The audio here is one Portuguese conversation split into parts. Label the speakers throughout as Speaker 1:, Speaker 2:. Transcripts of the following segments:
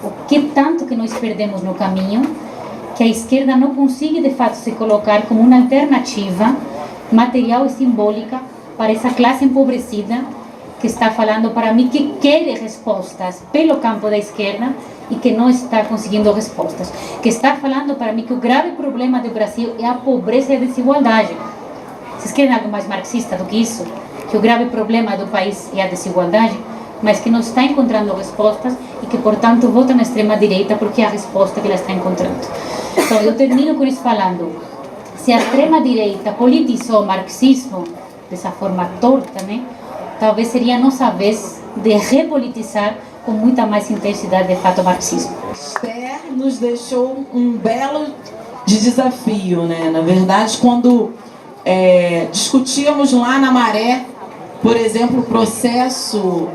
Speaker 1: o que tanto que nós perdemos no caminho, que a esquerda não consegue de fato se colocar como uma alternativa material e simbólica para essa classe empobrecida que está falando para mim que quer respostas pelo campo da esquerda e que não está conseguindo respostas, que está falando para mim que o grave problema do Brasil é a pobreza e a desigualdade. Vocês querem algo mais marxista do que isso? Que o grave problema do país é a desigualdade, mas que não está encontrando respostas e que, portanto, vota na extrema-direita porque é a resposta que ela está encontrando. Então, eu termino com isso falando, se a extrema-direita politizou o marxismo dessa forma torta, né, talvez seria a nossa vez de repolitizar com muita mais intensidade, de fato, o marxismo.
Speaker 2: Esther nos deixou um belo desafio, né? Na verdade, quando discutíamos lá na Maré, por exemplo, o processo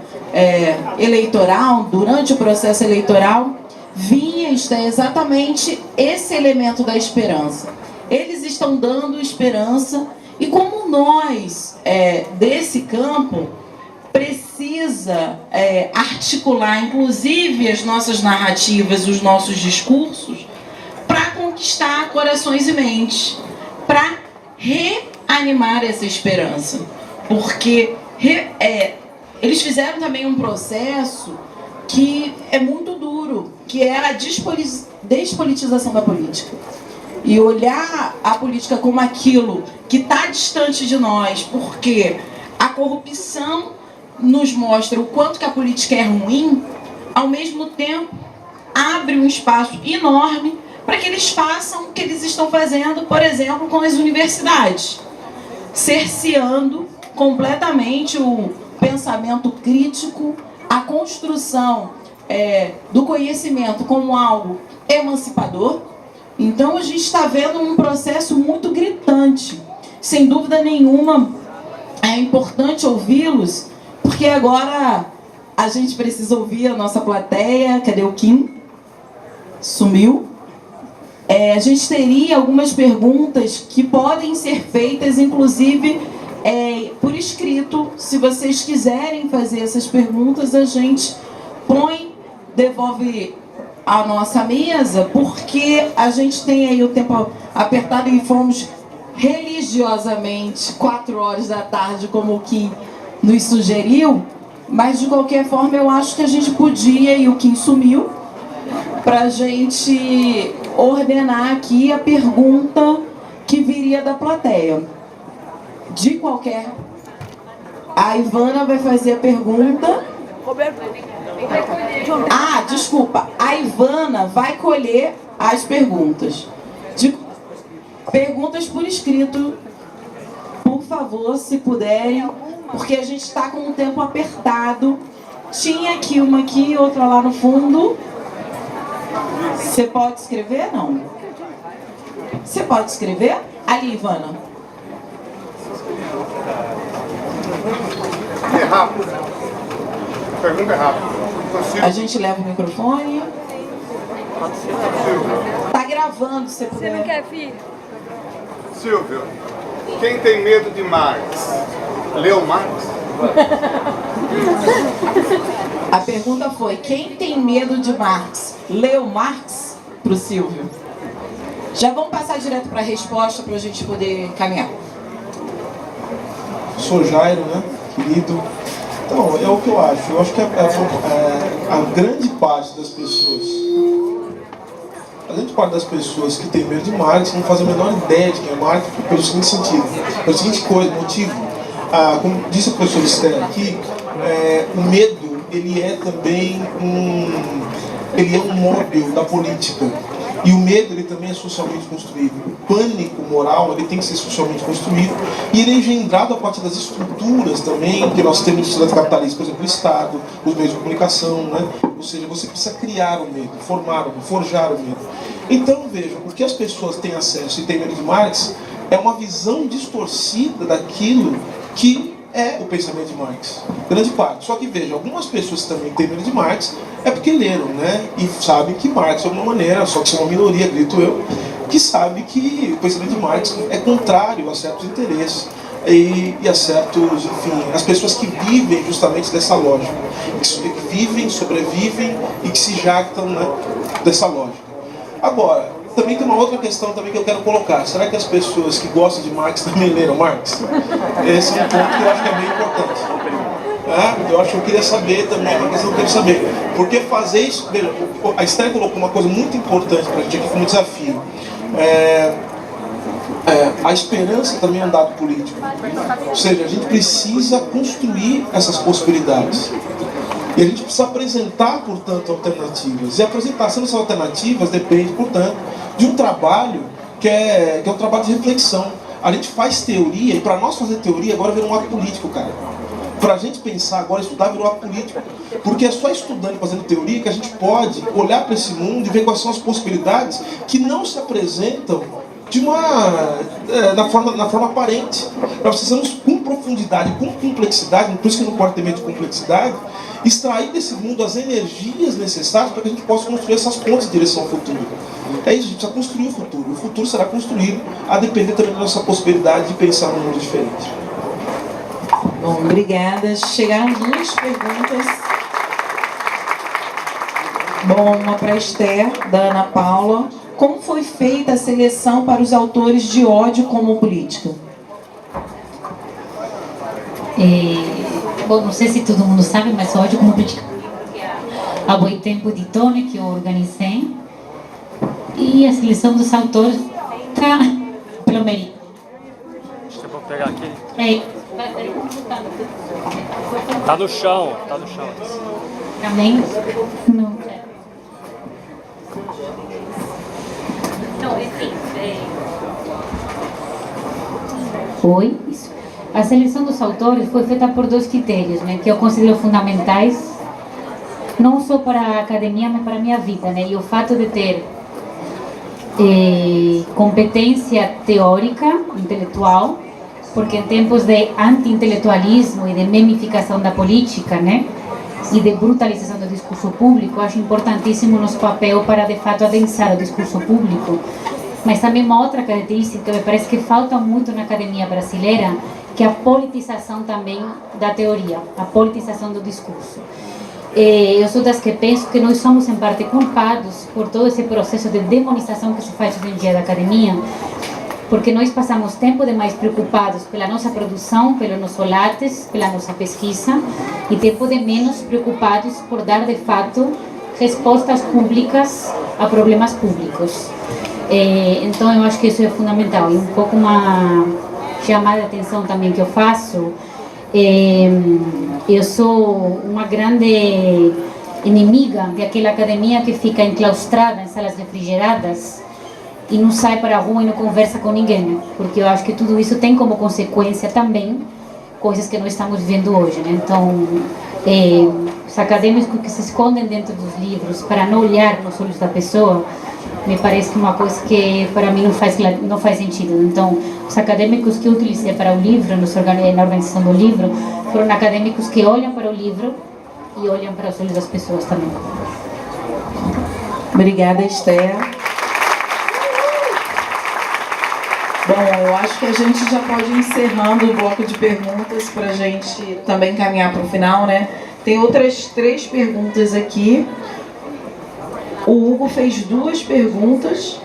Speaker 2: eleitoral, durante o processo eleitoral, vinha exatamente esse elemento da esperança. Eles estão dando esperança e como nós, desse campo, precisa articular, inclusive, as nossas narrativas, os nossos discursos, para conquistar corações e mentes, para reanimar essa esperança. Porque eles fizeram também um processo que é muito duro, que é a despolitização da política. E olhar a política como aquilo que está distante de nós, porque a corrupção nos mostra o quanto que a política é ruim, ao mesmo tempo abre um espaço enorme para que eles façam o que eles estão fazendo, por exemplo, com as universidades, cerceando completamente o pensamento crítico, a construção do conhecimento como algo emancipador. Então a gente está vendo um processo muito gritante. Sem dúvida nenhuma, é importante ouvi-los, porque agora a gente precisa ouvir a nossa plateia. Cadê o Kim? Sumiu. A gente teria algumas perguntas que podem ser feitas, inclusive, por escrito. Se vocês quiserem fazer essas perguntas, a gente devolve a nossa mesa, porque a gente tem aí o tempo apertado e fomos religiosamente 4 horas da tarde, como o Kim nos sugeriu, mas de qualquer forma eu acho que a gente podia, e o Kim sumiu, para a gente ordenar aqui a pergunta que viria da plateia. De qualquer... A Ivana vai fazer a pergunta. Desculpa. A Ivana vai colher as perguntas. Perguntas por escrito, por favor, se puderem, porque a gente está com um tempo apertado. Tinha aqui uma aqui, outra lá no fundo. Você pode escrever? Não. Você pode escrever? Ali, Ivana.
Speaker 3: É rápido. A pergunta é rápida.
Speaker 2: A gente leva o microfone. Tá gravando, se puder.
Speaker 4: Você não quer vir?
Speaker 3: Silvio, quem tem medo de Marx? Leu Marx?
Speaker 2: A pergunta foi, quem tem medo de Marx? Leu Marx? Pro Silvio. Já vamos passar direto para a resposta para a gente poder caminhar.
Speaker 5: Sou Jairo, né? Querido. Então, é o que eu acho. Eu acho que a grande parte das pessoas... A grande parte das pessoas que tem medo de Marx não fazem a menor ideia de quem é Marx, pelo seguinte sentido, pelo seguinte motivo. Como disse a professora Esther aqui, o medo, ele é também um móvel da política. E o medo, ele também é socialmente construído. O pânico moral, ele tem que ser socialmente construído. E ele é engendrado a partir das estruturas também que nós temos no sociedade capitalista, por exemplo, o Estado, os meios de comunicação, né? Ou seja, você precisa criar o medo, formar o medo, forjar o medo. Então, vejam, o que as pessoas têm acesso e têm medo de Marx é uma visão distorcida daquilo que é o pensamento de Marx. Grande parte. Só que, veja, algumas pessoas que também têm medo de Marx é porque leram, né? E sabem que Marx, de alguma maneira, só que são uma minoria, acredito eu, que sabe que o pensamento de Marx é contrário a certos interesses. e a certos, enfim, as pessoas que vivem justamente dessa lógica, que vivem, sobrevivem e que se jactam, né, dessa lógica. Agora, também tem uma outra questão também que eu quero colocar. Será que as pessoas que gostam de Marx também leram Marx? Esse é um ponto que eu acho que é bem importante. Eu acho que eu queria saber também, uma questão que eu quero saber. Porque fazer isso... Veja, a Esther colocou uma coisa muito importante para a gente aqui como desafio. A esperança também é um dado político. Ou seja, a gente precisa construir essas possibilidades. E a gente precisa apresentar, portanto, alternativas. E a apresentação dessas alternativas depende, portanto, de um trabalho que é um trabalho de reflexão. A gente faz teoria, e para nós fazer teoria agora virou um ato político, cara. Para a gente pensar agora, estudar virou ato político. Porque é só estudando e fazendo teoria que a gente pode olhar para esse mundo e ver quais são as possibilidades que não se apresentam na forma aparente. Nós precisamos, com profundidade, com complexidade, por isso que não pode ter medo de complexidade, extrair desse mundo as energias necessárias para que a gente possa construir essas pontes em direção ao futuro. É isso, a gente precisa construir o futuro. O futuro será construído a depender também da nossa possibilidade de pensar num mundo diferente.
Speaker 2: Bom, obrigada. Chegaram duas perguntas. Bom, uma para a Esther, da Ana Paula. Como foi feita a seleção para os autores de ódio como política?
Speaker 1: Bom, não sei se todo mundo sabe, mas ódio como política há muito tempo de Tone, que eu organizei. E a seleção dos autores está pelo mérito.
Speaker 4: Você pode pegar aqui?
Speaker 1: Tá
Speaker 4: no chão,
Speaker 1: Também? Não. Então, enfim. Foi isso. A seleção dos autores foi feita por dois critérios, né, que eu considero fundamentais, não só para a academia, mas para a minha vida, né, e o fato de ter competência teórica, intelectual, porque em tempos de anti-intelectualismo e de memificação da política, né, e de brutalização do discurso público, acho importantíssimo o nosso papel para, de fato, adensar o discurso público. Mas também uma outra característica que me parece que falta muito na academia brasileira, que é a politização também da teoria, a politização do discurso. Eu sou das que penso que nós somos, em parte, culpados por todo esse processo de demonização que se faz hoje em dia da academia, porque nós passamos tempo demais preocupados pela nossa produção, pelo nosso lattes, pela nossa pesquisa, e tempo de menos preocupados por dar, de fato, respostas públicas a problemas públicos. Então, eu acho que isso é fundamental. E um pouco uma chamada de atenção também que eu faço, eu sou uma grande inimiga daquela academia que fica enclaustrada em salas refrigeradas e não sai para a rua e não conversa com ninguém, né? Porque eu acho que tudo isso tem como consequência também coisas que nós estamos vivendo hoje, né? Então, os acadêmicos que se escondem dentro dos livros para não olhar nos olhos da pessoa, me parece que é uma coisa que para mim não faz sentido. Então, os acadêmicos que eu utilizei para o livro, na organização do livro, foram acadêmicos que olham para o livro e olham para os olhos das pessoas também.
Speaker 2: Obrigada, Esther. Bom, eu acho que a gente já pode ir encerrando o bloco de perguntas para a gente também caminhar para o final, né? Tem outras 3 perguntas aqui. O Hugo fez 2 perguntas.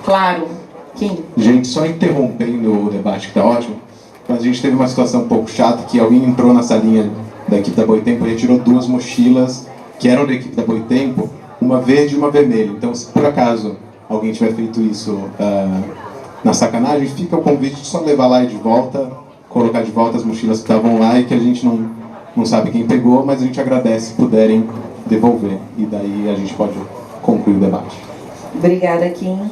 Speaker 2: Claro. Quem?
Speaker 6: Gente, só interrompendo o debate que está ótimo, mas a gente teve uma situação um pouco chata que alguém entrou na salinha da equipe da Boitempo e retirou 2 mochilas que eram da equipe da Boitempo, uma verde e uma vermelha. Então, se por acaso alguém tiver feito isso na sacanagem, fica o convite de só levar lá e de volta, colocar de volta as mochilas que estavam lá e que a gente não sabe quem pegou, mas a gente agradece se puderem devolver. E daí a gente pode concluir o debate.
Speaker 2: Obrigada, Kim.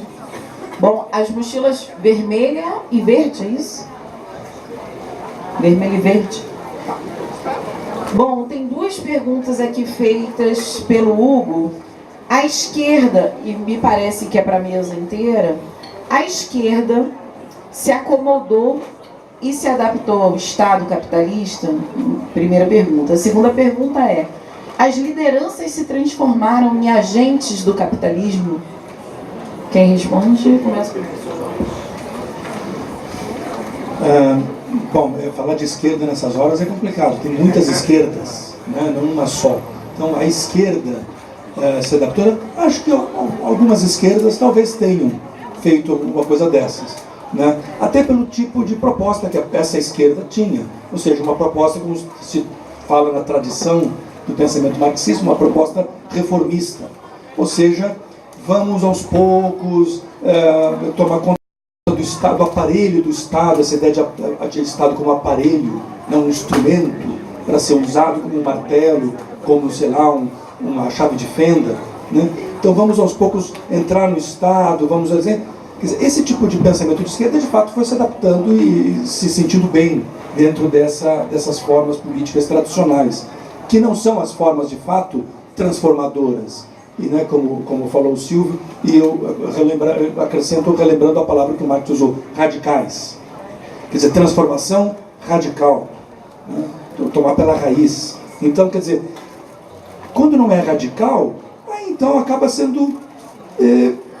Speaker 2: Bom, as mochilas vermelha e verde, é isso? Vermelho e verde. Bom, tem 2 perguntas aqui feitas pelo Hugo. À esquerda, e me parece que é para a mesa inteira, a esquerda se acomodou e se adaptou ao Estado capitalista? Primeira pergunta. A segunda pergunta é: as lideranças se transformaram em agentes do capitalismo? Quem responde? Começa.
Speaker 7: Bom, falar de esquerda nessas horas é complicado, tem muitas esquerdas, né? Não uma só. Então a esquerda se adaptou, acho que algumas esquerdas talvez tenham feito alguma coisa dessas, né? Até pelo tipo de proposta que essa esquerda tinha, ou seja, uma proposta, como se fala na tradição do pensamento marxista, uma proposta reformista, ou seja, vamos aos poucos tomar conta do Estado, do aparelho do Estado, essa ideia de Estado como aparelho, não um instrumento para ser usado como um martelo, como, sei lá, uma chave de fenda, né? Então vamos aos poucos entrar no Estado, vamos dizer, esse tipo de pensamento de esquerda de fato foi se adaptando e se sentindo bem dentro dessas formas políticas tradicionais, que não são as formas de fato transformadoras. E, né, como falou o Silvio, e eu acrescento relembrando a palavra que o Marx usou, radicais. Quer dizer, transformação radical, né? Tomar pela raiz. Então, quer dizer, quando não é radical, aí então acaba sendo,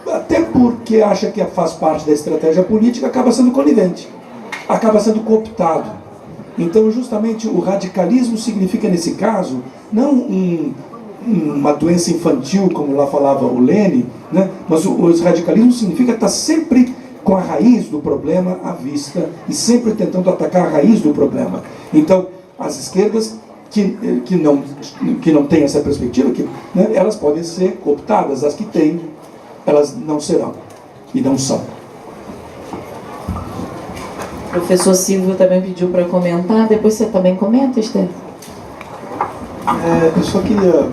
Speaker 7: até porque acha que faz parte da estratégia política, acaba sendo conivente, acaba sendo cooptado. Então, justamente, o radicalismo significa, nesse caso, não uma doença infantil, como lá falava o Lênin, né? Mas o radicalismo significa estar sempre com a raiz do problema à vista e sempre tentando atacar a raiz do problema. Então, as esquerdas que não têm essa perspectiva, né, elas podem ser cooptadas, as que têm, elas não serão e não são.
Speaker 2: O professor Silvio também pediu para comentar, depois você também comenta, Esther?
Speaker 5: Eu só queria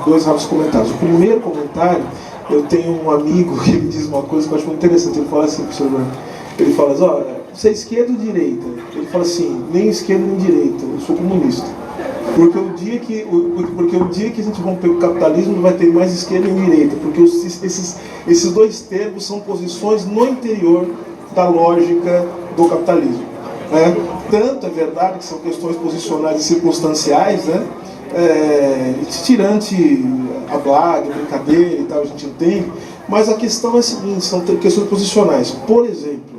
Speaker 5: dois rápidos comentários. O primeiro comentário, eu tenho um amigo que ele diz uma coisa que eu acho muito interessante. Ele fala assim, professor, ele fala assim, ó, você é esquerda ou direita? Ele fala assim, nem esquerda nem direita, eu sou comunista. Porque o dia que a gente romper o capitalismo não vai ter mais esquerda nem direita, porque esses dois termos são posições no interior da lógica do capitalismo, né? Tanto é verdade que são questões posicionais e circunstanciais, né? Tirante a blague, a brincadeira e tal, a gente entende, mas a questão é a seguinte, são questões posicionais. Por exemplo,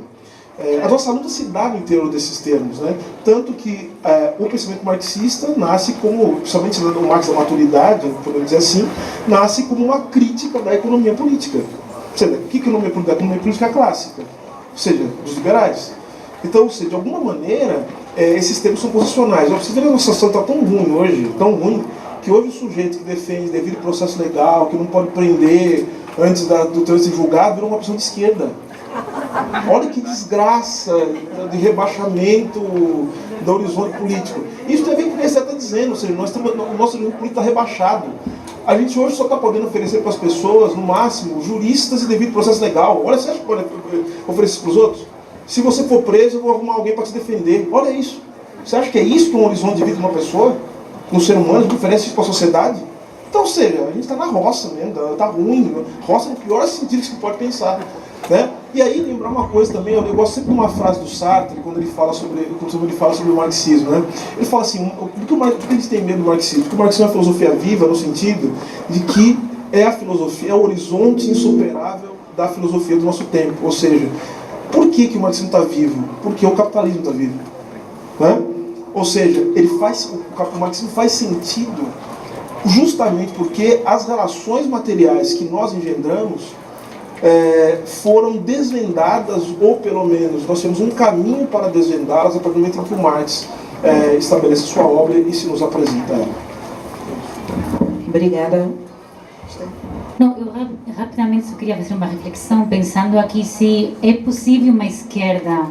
Speaker 5: a nossa luta se dá no interior desses termos, né? Tanto que o pensamento marxista nasce como, principalmente o Marx da maturidade, podemos dizer assim, nasce como uma crítica da economia política. Ou seja, o que é economia política? A economia política clássica, ou seja, dos liberais. Então, ou seja, de alguma maneira, esses termos são posicionais. Você vê que a nossa situação está tão ruim hoje, que hoje o sujeito que defende devido processo legal, que não pode prender antes do trânsito julgado, virou uma pessoa de esquerda. Olha que desgraça de rebaixamento do horizonte político. Isso tem a ver com o que você está dizendo, ou seja, o nosso horizonte político está rebaixado. A gente hoje só está podendo oferecer para as pessoas, no máximo, juristas e devido processo legal. Olha, você acha que pode oferecer isso para os outros? Se você for preso, eu vou arrumar alguém para te defender. Olha isso. Você acha que é isso que é um horizonte de vida de uma pessoa? Um ser humano que oferece isso para a sociedade? Então, ou seja, a gente está na roça mesmo, está ruim. Roça no pior sentido que você pode pensar, né? E aí, lembrar uma coisa também, eu gosto sempre de uma frase do Sartre, quando ele fala sobre o marxismo, né? Ele fala assim, por que a gente tem medo do marxismo? Porque o marxismo é uma filosofia viva, no sentido de que é a filosofia, é o horizonte insuperável da filosofia do nosso tempo. Ou seja, por que o marxismo está vivo? Porque o capitalismo está vivo, né? Ou seja, o marxismo faz sentido justamente porque as relações materiais que nós engendramos foram desvendadas, ou pelo menos nós temos um caminho para desvendá-las a partir do momento em que o Marx estabelece sua obra e se nos apresenta ela.
Speaker 2: Obrigada.
Speaker 1: Não, eu rapidamente só queria fazer uma reflexão, pensando aqui se é possível uma esquerda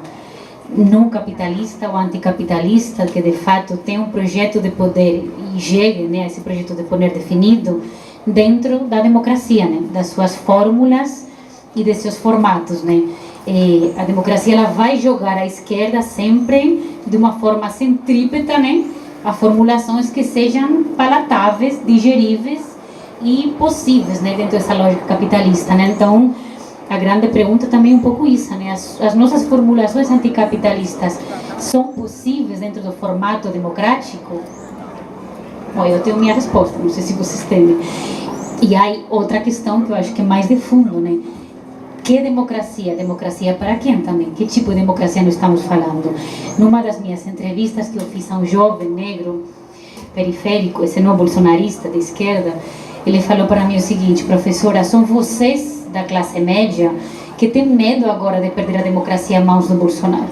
Speaker 1: não capitalista ou anticapitalista que de fato tem um projeto de poder e chegue, né, a esse projeto de poder definido dentro da democracia, né, das suas fórmulas e de seus formatos, né. A democracia ela vai jogar à esquerda sempre de uma forma centrípeta, né, a formulações que sejam palatáveis, digeríveis e possíveis, né, dentro dessa lógica capitalista, né. Então a grande pergunta também é um pouco isso, né? As nossas formulações anticapitalistas são possíveis dentro do formato democrático? Bom, eu tenho minha resposta, não sei se vocês têm. E aí outra questão que eu acho que é mais de fundo, né? que democracia? Democracia para quem também? Que tipo de democracia nós estamos falando? Numa das minhas entrevistas que eu fiz a um jovem negro periférico, esse não bolsonarista de esquerda, ele falou para mim o seguinte: professora, são vocês da classe média que tem medo agora de perder a democracia em mãos do Bolsonaro.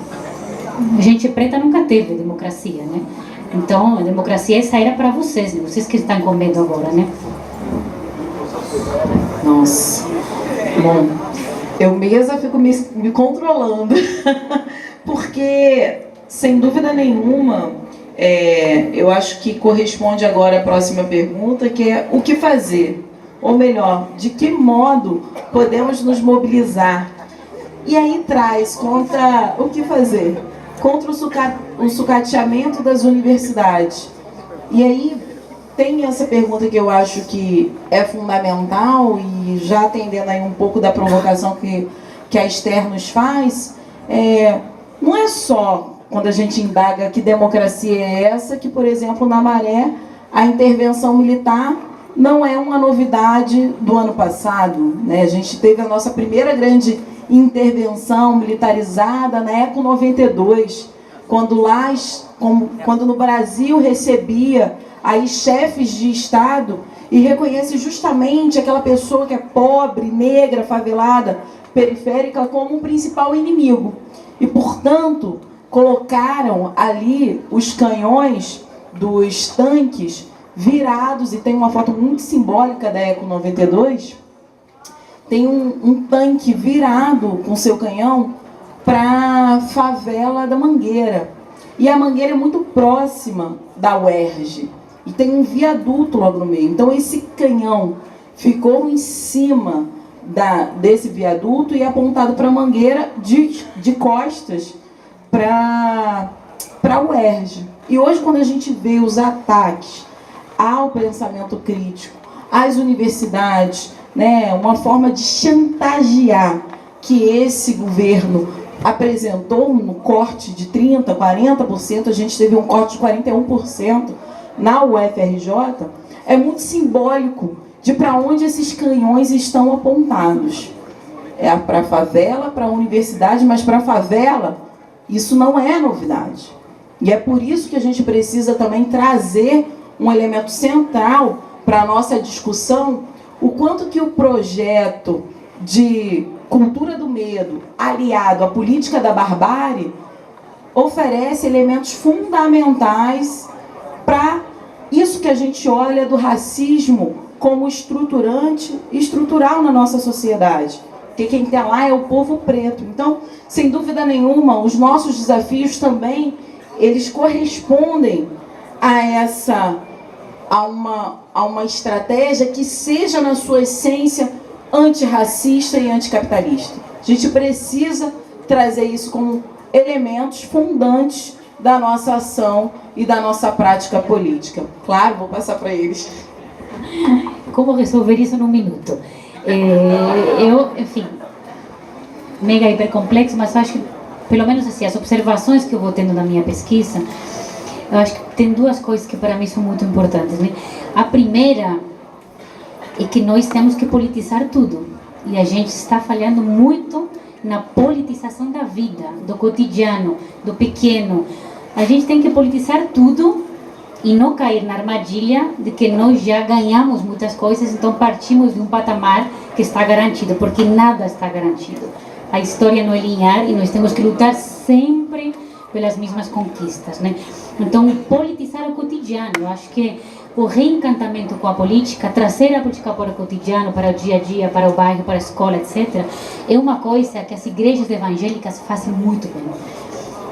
Speaker 1: Gente preta nunca teve democracia, né? Então, a democracia essa era para vocês, né? Vocês que estão com medo agora, né?
Speaker 2: Nossa. Bom, eu mesma fico me controlando. Porque, sem dúvida nenhuma, eu acho que corresponde agora à próxima pergunta, que é o que fazer? Ou melhor, de que modo podemos nos mobilizar? E aí traz contra o que fazer? Contra o sucateamento das universidades. E aí tem essa pergunta que eu acho que é fundamental, e já atendendo aí um pouco da provocação que a Esther nos faz, não é só quando a gente indaga que democracia é essa, que, por exemplo, na Maré, a intervenção militar não é uma novidade do ano passado, né? A gente teve a nossa primeira grande intervenção militarizada na ECO 92, quando no Brasil recebia aí chefes de Estado e reconhece justamente aquela pessoa que é pobre, negra, favelada, periférica como o principal inimigo. E, portanto, colocaram ali os canhões dos tanques virados, e tem uma foto muito simbólica da ECO 92, tem um tanque virado com seu canhão para a favela da Mangueira. E a Mangueira é muito próxima da UERJ. E tem um viaduto logo no meio. Então esse canhão ficou em cima desse viaduto e apontado para a Mangueira de costas para a UERJ. E hoje, quando a gente vê os ataques ao pensamento crítico, às universidades, né, uma forma de chantagear que esse governo apresentou no corte de 30%, 40%, a gente teve um corte de 41% na UFRJ, é muito simbólico de para onde esses canhões estão apontados. É para a favela, para a universidade, mas para a favela isso não é novidade. E é por isso que a gente precisa também trazer um elemento central para a nossa discussão, o quanto que o projeto de cultura do medo, aliado à política da barbárie, oferece elementos fundamentais para isso que a gente olha do racismo como estruturante e estrutural na nossa sociedade. Porque quem está lá é o povo preto. Então, sem dúvida nenhuma, os nossos desafios também, eles correspondem a uma estratégia que seja, na sua essência, antirracista e anticapitalista. A gente precisa trazer isso como elementos fundantes da nossa ação e da nossa prática política. Claro, vou passar para eles.
Speaker 1: Como resolver isso num minuto? Enfim, mega hiper complexo, mas acho que, pelo menos assim, as observações que eu vou tendo na minha pesquisa, eu acho que tem duas coisas que para mim são muito importantes, né? A primeira é que nós temos que politizar tudo, e a gente está falhando muito na politização da vida, do cotidiano, do pequeno. A gente tem que politizar tudo e não cair na armadilha de que nós já ganhamos muitas coisas, então partimos de um patamar que está garantido, porque nada está garantido. A história não é linear e nós temos que lutar sempre pelas mesmas conquistas, né? Então, politizar o cotidiano, eu acho que o reencantamento com a política, trazer a política para o cotidiano, para o dia a dia, para o bairro, para a escola, etc., é uma coisa que as igrejas evangélicas fazem muito bem.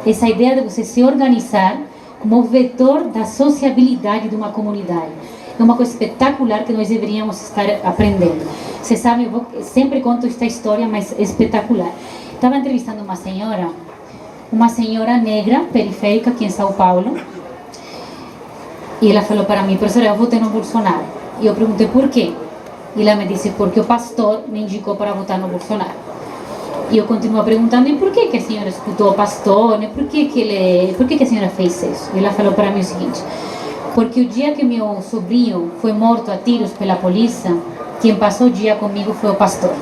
Speaker 1: Essa ideia de você se organizar como vetor da sociabilidade de uma comunidade. É uma coisa espetacular que nós deveríamos estar aprendendo. Você sabe, eu sempre conto esta história, mas é espetacular. Estava entrevistando uma senhora negra, periférica, aqui em São Paulo, e ela falou para mim: professora, eu votei no Bolsonaro. E eu perguntei por quê. E ela me disse: porque o pastor me indicou para votar no Bolsonaro. E eu continuo perguntando: e por que a senhora escutou o pastor? Por que a senhora fez isso? E ela falou para mim o seguinte: porque o dia que meu sobrinho foi morto a tiros pela polícia, quem passou o dia comigo foi o pastor.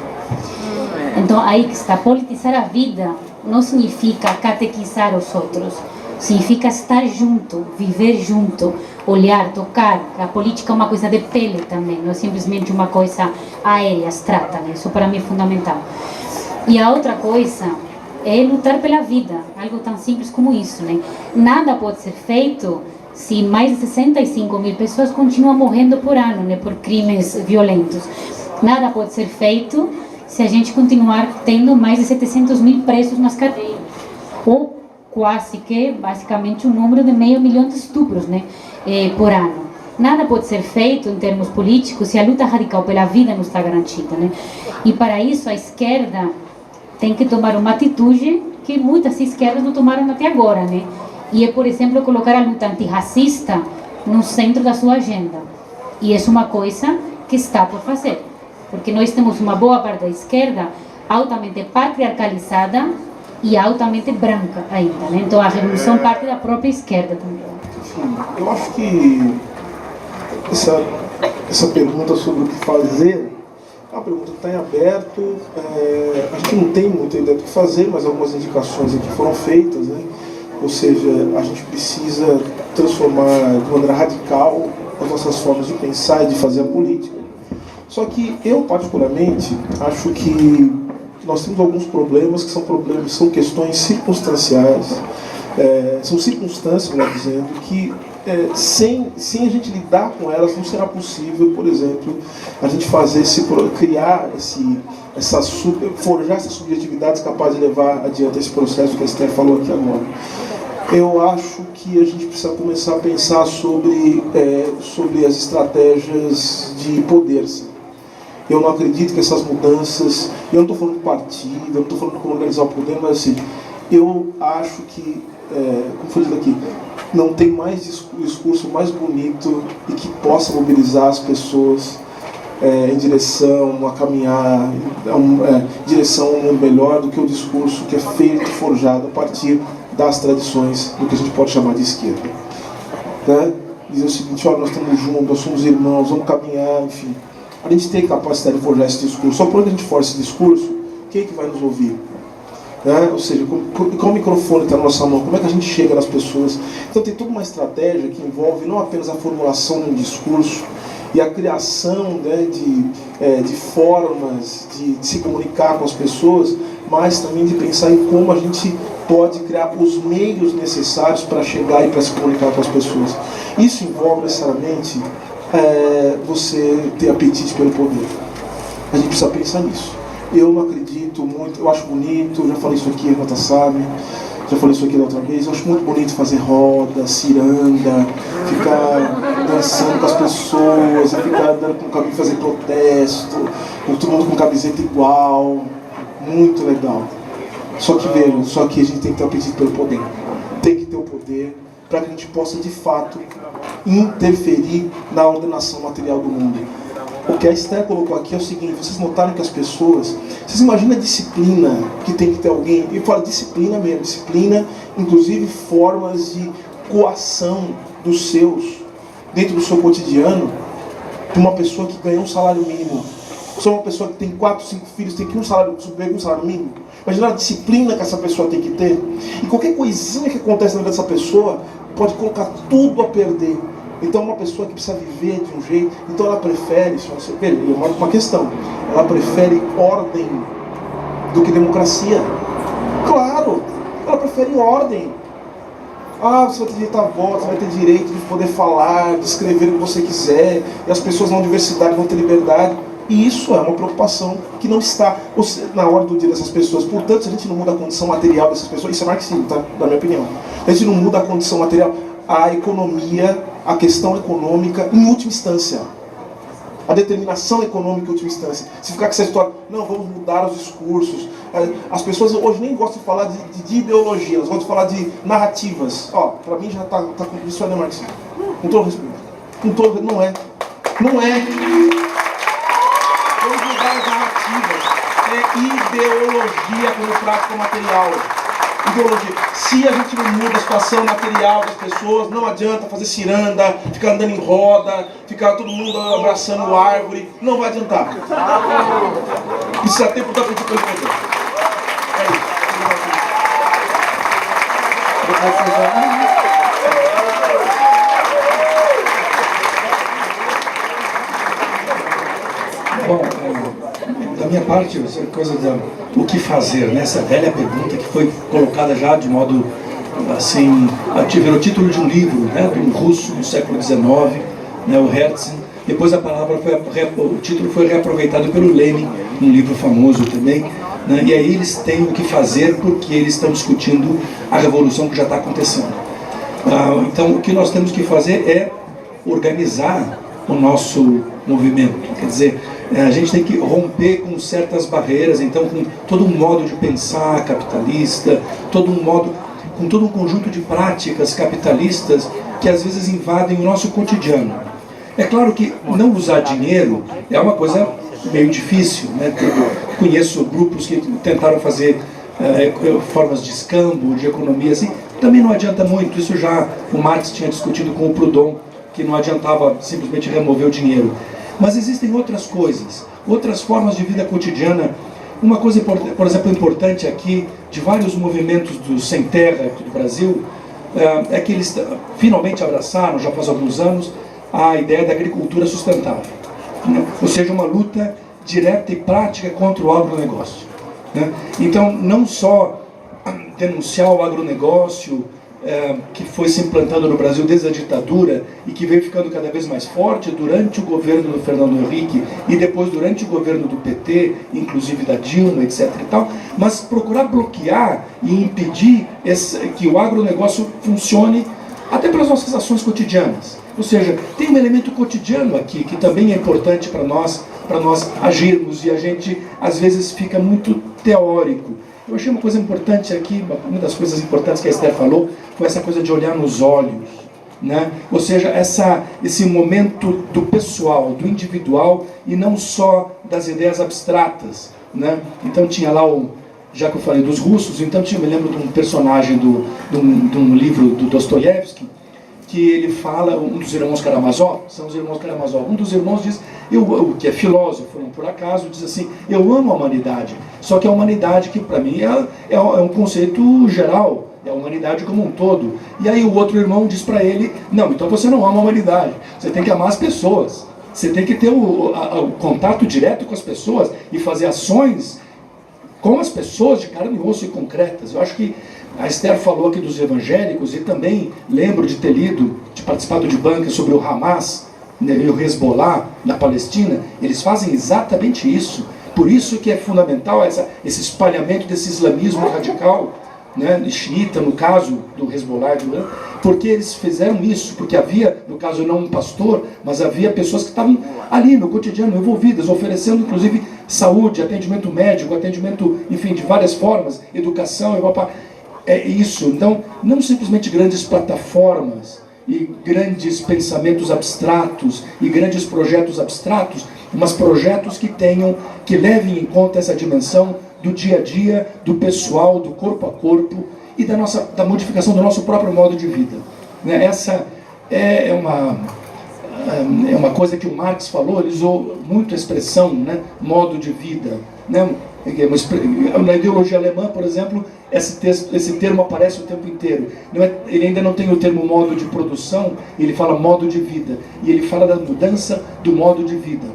Speaker 1: Então aí que está, politizar a vida não significa catequizar os outros, significa estar junto, viver junto, olhar, tocar. A política é uma coisa de pele também, não é simplesmente uma coisa aérea, abstrata, né? Isso para mim é fundamental. E a outra coisa é lutar pela vida, algo tão simples como isso, né? Nada pode ser feito se mais de 65 mil pessoas continuam morrendo por ano, né, por crimes violentos. Nada pode ser feito se a gente continuar tendo mais de 700 mil presos nas cadeias. Ou quase que, basicamente, um número de 500 mil de estupros, né, por ano. Nada pode ser feito em termos políticos se a luta radical pela vida não está garantida, né? E para isso a esquerda tem que tomar uma atitude que muitas esquerdas não tomaram até agora, né? E é, por exemplo, colocar a luta antirracista no centro da sua agenda. E é uma coisa que está por fazer, porque nós temos uma boa parte da esquerda altamente patriarcalizada e altamente branca ainda, né? Então a revolução parte da própria esquerda também.
Speaker 5: Enfim, eu acho que essa pergunta sobre o que fazer é uma pergunta que está em aberto. A gente não tem muita ideia do que fazer, mas algumas indicações aqui foram feitas, né? Ou seja, a gente precisa transformar de maneira radical as nossas formas de pensar e de fazer a política. Só que eu, particularmente, acho que nós temos alguns problemas que são questões circunstanciais, são circunstâncias, melhor dizendo, que sem a gente lidar com elas não será possível, por exemplo, a gente forjar essas subjetividades capazes de levar adiante esse processo que a Esther falou aqui agora. Eu acho que a gente precisa começar a pensar sobre as estratégias de poder. Sim. Eu não acredito que essas mudanças... Eu não estou falando de partido, eu não estou falando de como organizar o poder, mas assim, eu acho que, como foi dito aqui, não tem mais discurso mais bonito e que possa mobilizar as pessoas em direção a caminhar, em direção a um mundo melhor do que o discurso que é feito, forjado a partir das tradições do que a gente pode chamar de esquerda. Né? Dizer o seguinte, olha, nós estamos juntos, nós somos irmãos, vamos caminhar, enfim. A gente tem capacidade de forjar esse discurso. Só por onde a gente forja esse discurso, quem é que vai nos ouvir? Né? Ou seja, qual microfone está na nossa mão? Como é que a gente chega nas pessoas? Então tem toda uma estratégia que envolve não apenas a formulação de um discurso e a criação, né, de formas de se comunicar com as pessoas, mas também de pensar em como a gente pode criar os meios necessários para chegar e para se comunicar com as pessoas. Isso envolve necessariamente você ter apetite pelo poder. A gente precisa pensar nisso. Eu não acredito muito, eu acho bonito, já falei isso aqui, a Renata sabe, já falei isso aqui da outra vez, eu acho muito bonito fazer roda, ciranda, ficar dançando com as pessoas, ficar andando com o caminho, fazer protesto, com todo mundo com camiseta igual, muito legal. Só que veja, a gente tem que ter apetite pelo poder. Tem que ter o poder para que a gente possa, de fato, interferir na ordenação material do mundo. O que a Esther colocou aqui é o seguinte, vocês notaram que as pessoas... Vocês imaginam a disciplina que tem que ter alguém? Eu falo disciplina mesmo, disciplina, inclusive formas de coação dos seus, dentro do seu cotidiano, de uma pessoa que ganha um salário mínimo. Você é uma pessoa que tem 4, 5 filhos, tem que um salário mínimo. Imagina a disciplina que essa pessoa tem que ter. E qualquer coisinha que acontece na vida dessa pessoa pode colocar tudo a perder. Então uma pessoa que precisa viver de um jeito, então ela prefere, uma questão, ela prefere ordem do que democracia. Claro, ela prefere ordem. Você vai ter direito a voto, você vai ter direito de poder falar, de escrever o que você quiser, e as pessoas na universidade vão ter liberdade. E isso é uma preocupação que não está na ordem do dia dessas pessoas. Portanto, se a gente não muda a condição material dessas pessoas, isso é marxismo, tá? Na minha opinião. A gente não muda a condição material, a economia, a questão econômica, em última instância. A determinação econômica em última instância. Se ficar com essa história, não, vamos mudar os discursos. As pessoas hoje nem gostam de falar de ideologia, elas gostam de falar de narrativas. Para mim já está com isso, não é marxismo. Com todo respeito. Não é. Vamos mudar as narrativas. É ideologia como prática material. ideologia. Se a gente não muda a situação material das pessoas, não adianta fazer ciranda, ficar andando em roda, ficar todo mundo abraçando árvore, não vai adiantar. Precisa ter protagonismo para responder. É isso.
Speaker 7: Bom, da minha parte, essa coisa do que fazer, né? Essa velha pergunta que foi colocada já de modo assim, tive o título de um livro, né, de um russo do século XIX, né, o Herzen. Depois a palavra o título foi reaproveitado pelo Lenin, um livro famoso também, né, e aí eles têm o que fazer porque eles estão discutindo a revolução que já está acontecendo. Então o que nós temos que fazer é organizar o nosso movimento, quer dizer, a gente tem que romper com certas barreiras, então com todo um modo de pensar capitalista, com todo um conjunto de práticas capitalistas que às vezes invadem o nosso cotidiano. É claro que não usar dinheiro é uma coisa meio difícil, né? Eu conheço grupos que tentaram fazer formas de escambo, de economia assim, também não adianta muito, isso já o Marx tinha discutido com o Proudhon, que não adiantava simplesmente remover o dinheiro. Mas existem outras coisas, outras formas de vida cotidiana. Uma coisa, por exemplo, importante aqui, de vários movimentos do Sem Terra aqui do Brasil, é que eles finalmente abraçaram, já faz alguns anos, a ideia da agricultura sustentável, né? Ou seja, uma luta direta e prática contra o agronegócio, né? Então, não só denunciar o agronegócio, que foi se implantando no Brasil desde a ditadura e que veio ficando cada vez mais forte durante o governo do Fernando Henrique e depois durante o governo do PT, inclusive da Dilma, etc. e tal, mas procurar bloquear e impedir que o agronegócio funcione até pelas nossas ações cotidianas. Ou seja, tem um elemento cotidiano aqui que também é importante para nós agirmos, e a gente às vezes fica muito teórico. Eu achei uma coisa importante aqui, uma das coisas importantes que a Esther falou, foi essa coisa de olhar nos olhos, né? Ou seja, esse momento do pessoal, do individual, e não só das ideias abstratas, né? Então tinha lá, já que eu falei dos russos, então me lembro de um personagem de um livro do Dostoiévski, que ele fala, um dos irmãos Karamazov, são os irmãos Karamazov, um dos irmãos diz, que é filósofo, não por acaso, diz assim, eu amo a humanidade, só que a humanidade que para mim é um conceito geral, é a humanidade como um todo. E aí o outro irmão diz para ele, não, então você não ama a humanidade, você tem que amar as pessoas, você tem que ter o contato direto com as pessoas e fazer ações com as pessoas de carne e osso e concretas. Eu acho que a Esther falou aqui dos evangélicos, e também lembro de ter lido, de participado de bancas sobre o Hamas, né, e o Hezbollah na Palestina. Eles fazem exatamente isso. Por isso que é fundamental esse espalhamento desse islamismo radical, né, xiita, no caso do Hezbollah, porque eles fizeram isso, porque havia, no caso não um pastor, mas havia pessoas que estavam ali no cotidiano, envolvidas, oferecendo inclusive saúde, atendimento médico, atendimento, enfim, de várias formas, educação, é isso. Então, não simplesmente grandes plataformas e grandes pensamentos abstratos e grandes projetos abstratos, mas projetos que levem em conta essa dimensão do dia a dia, do pessoal, do corpo a corpo e da modificação do nosso próprio modo de vida. Né? Essa é uma coisa que o Marx falou, ele usou muito a expressão, né? Modo de vida, né? Na ideologia alemã, por exemplo, esse termo aparece o tempo inteiro. Ele ainda não tem o termo modo de produção, ele fala modo de vida. E ele fala da mudança do modo de vida,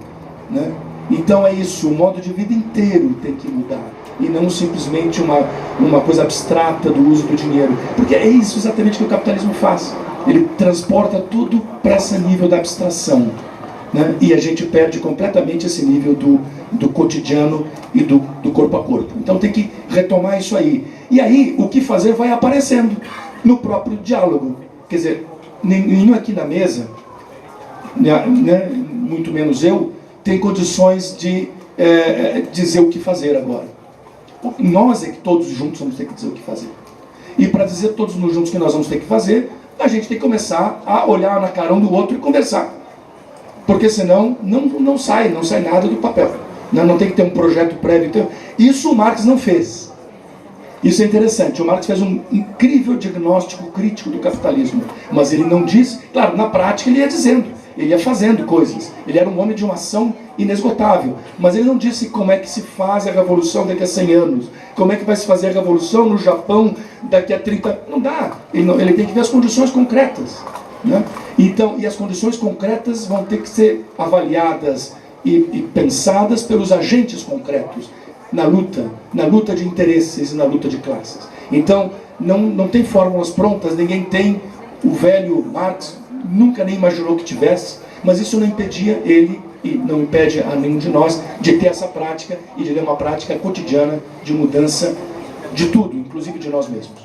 Speaker 7: né? Então é isso, o modo de vida inteiro tem que mudar. E não simplesmente uma coisa abstrata do uso do dinheiro. Porque é isso exatamente que o capitalismo faz. Ele transporta tudo para esse nível da abstração, né? E a gente perde completamente esse nível do cotidiano e do corpo a corpo. Então tem que retomar isso aí. E aí o que fazer vai aparecendo no próprio diálogo. Quer dizer, nenhum aqui na mesa, né, muito menos eu, tem condições de dizer o que fazer agora. Nós é que todos juntos vamos ter que dizer o que fazer. E para dizer todos juntos o que nós vamos ter que fazer, a gente tem que começar a olhar na cara um do outro e conversar. Porque senão não sai nada do papel. Não tem que ter um projeto prévio. Isso o Marx não fez. Isso é interessante. O Marx fez um incrível diagnóstico crítico do capitalismo, mas ele não disse, claro, na prática ele ia dizendo, ele ia fazendo coisas, ele era um homem de uma ação inesgotável, mas ele não disse como é que se faz a revolução daqui a 100 anos, como é que vai se fazer a revolução no Japão daqui a 30... Não dá, ele tem que ver as condições concretas, né? Então, e as condições concretas vão ter que ser avaliadas e pensadas pelos agentes concretos, na luta de interesses e na luta de classes. Então, não tem fórmulas prontas, ninguém tem. O velho Marx nunca nem imaginou que tivesse, mas isso não impedia ele, e não impede a nenhum de nós, de ter essa prática e de ter uma prática cotidiana de mudança de tudo, inclusive de nós mesmos.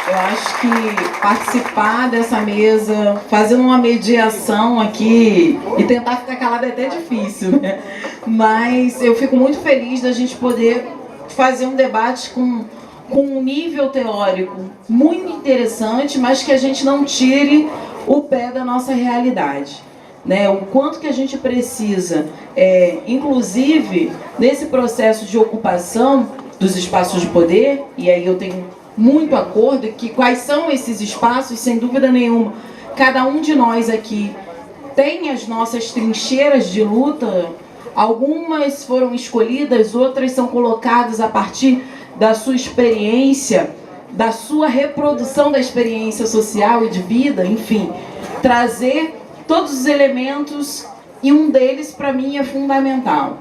Speaker 2: Eu acho que participar dessa mesa, fazendo uma mediação aqui e tentar ficar calado é até difícil, né? Mas eu fico muito feliz da gente poder fazer um debate com um nível teórico muito interessante, mas que a gente não tire o pé da nossa realidade, né? O quanto que a gente precisa, inclusive, nesse processo de ocupação dos espaços de poder, e aí eu tenho muito acordo que quais são esses espaços, sem dúvida nenhuma, cada um de nós aqui tem as nossas trincheiras de luta, algumas foram escolhidas, outras são colocadas a partir da sua experiência, da sua reprodução da experiência social e de vida, enfim, trazer todos os elementos, e um deles para mim é fundamental,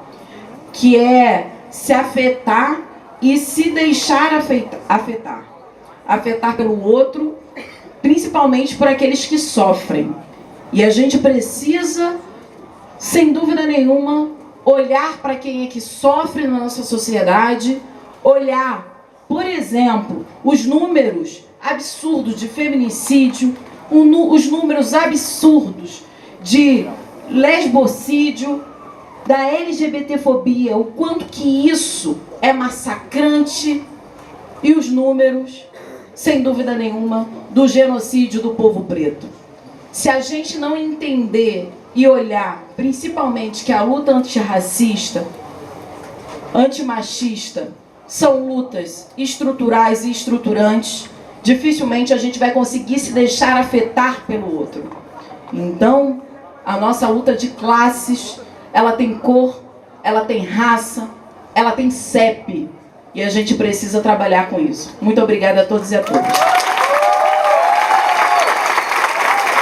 Speaker 2: que é se afetar e se deixar afetar pelo outro, principalmente por aqueles que sofrem. E a gente precisa, sem dúvida nenhuma, olhar para quem é que sofre na nossa sociedade, olhar, por exemplo, os números absurdos de feminicídio, os números absurdos de lesbocídio, da LGBTfobia, o quanto que isso é massacrante, e os números, sem dúvida nenhuma, do genocídio do povo preto. Se a gente não entender e olhar, principalmente, que a luta antirracista, antimachista, são lutas estruturais e estruturantes, dificilmente a gente vai conseguir se deixar afetar pelo outro. Então, a nossa luta de classes, ela tem cor, ela tem raça, ela tem CEP. E a gente precisa trabalhar com isso. Muito obrigada a todos e a todas.